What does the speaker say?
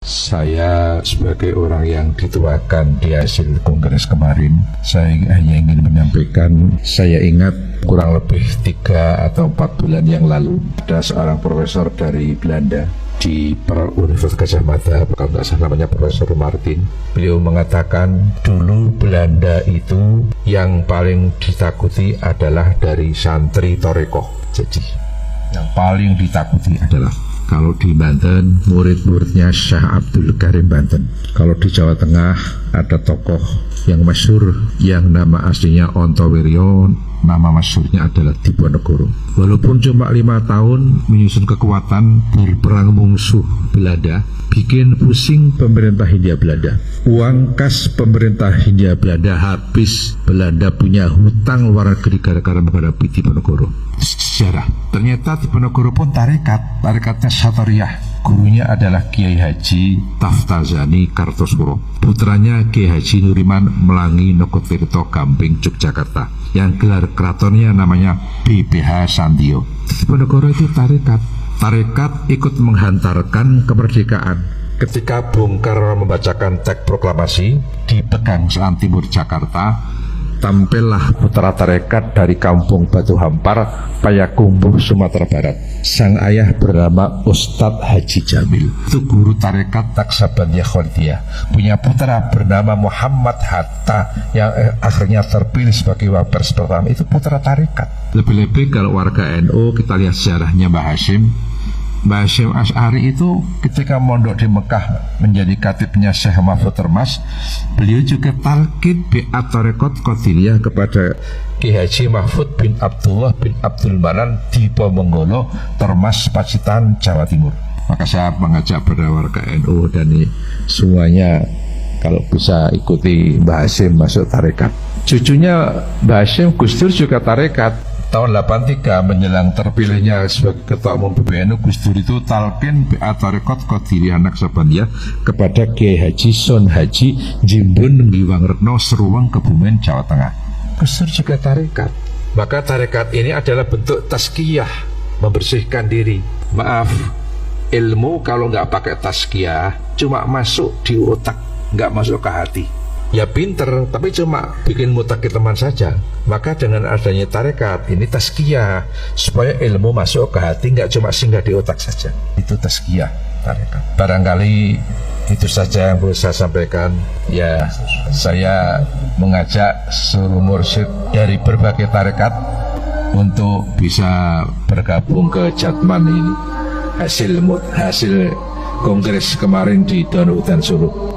Saya sebagai orang yang dituakan di hasil kongres kemarin, saya hanya ingin menyampaikan, saya ingat kurang lebih 3 atau 4 bulan yang lalu ada seorang profesor dari Belanda di Universitas Gadjah Mada, kalau tidak salah namanya Profesor Martin. Beliau mengatakan dulu Belanda itu yang paling ditakuti adalah dari santri Torekoh. Jadi yang paling ditakuti adalah kalau di Banten, murid-muridnya Syekh Abdul Karim Banten. Kalau di Jawa Tengah ada tokoh yang masyhur yang nama aslinya Ontowiryo, nama masyhurnya adalah Diponegoro. Walaupun cuma 5 tahun menyusun kekuatan berperang musuh Belanda, bikin pusing pemerintah Hindia Belanda. Uang kas pemerintah Hindia Belanda habis. Belanda punya hutang luar negeri gara-gara menghadapi Diponegoro. Sejarah, ternyata Diponegoro pun tarikatnya Satoriyah. Gurunya adalah Kiai Haji Taftazani Kartosuro, putranya Kiai Haji Nuriman Melangi Nogotirto Gamping Yogyakarta, yang gelar keratonnya namanya BPH Sandio. Diponegoro itu tarekat ikut menghantarkan kemerdekaan. Ketika Bung Karno membacakan teks proklamasi di Pegangsaan Timur Jakarta, tampillah putra tarekat dari kampung Batu Hampar, Payakumbuh, Sumatera Barat. Sang ayah bernama Ustadz Haji Jamil, itu guru tarekat Naksabandia Kholidiyah. Punya putra bernama Muhammad Hatta yang akhirnya terpilih sebagai wapres pertama, itu putra tarekat. Lebih-lebih kalau warga NU, kita lihat sejarahnya Mbah Hashim. Mbah Hashim Asy'ari itu ketika mondok di Mekah menjadi khatibnya Syekh Mahfud Termas, beliau juga talqin bi'at Tarekat Qadiriyah kepada Ki Haji Mahfud bin Abdullah bin Abdul Manan di Ponorogo, Termas, Pacitan, Jawa Timur. Maka saya mengajak pada warga NU dan semuanya kalau bisa ikuti Mbah Hashim masuk tarekat. Cucunya Mbah Hashim, Gus Dur juga tarekat. Tahun 83 menjelang terpilihnya sebagai Ketua Umum PBNU, Gus Dur itu talqin bi'at Tarekat Qadiriyah Naksabandia kepada Kiai Haji Son Haji Jimbun Ngiwang Retno Seruweng, Kebumen, Jawa Tengah. Gus Dur juga tarekat. Maka tarekat ini adalah bentuk tazkiyah, membersihkan diri. Maaf, ilmu kalau nggak pakai tazkiyah cuma masuk di otak, nggak masuk ke hati. Ya pinter, tapi cuma bikin mutaki teman saja. Maka dengan adanya tarekat ini tazkiyah, supaya ilmu masuk ke hati, nggak cuma singgah di otak saja. Itu tazkiyah tarekat. Barangkali itu saja yang perlu saya sampaikan. Ya, saya mengajak seluruh mursyid dari berbagai tarekat untuk bisa bergabung ke Jatman ini. Hasil kongres kemarin di Donohudan Solo.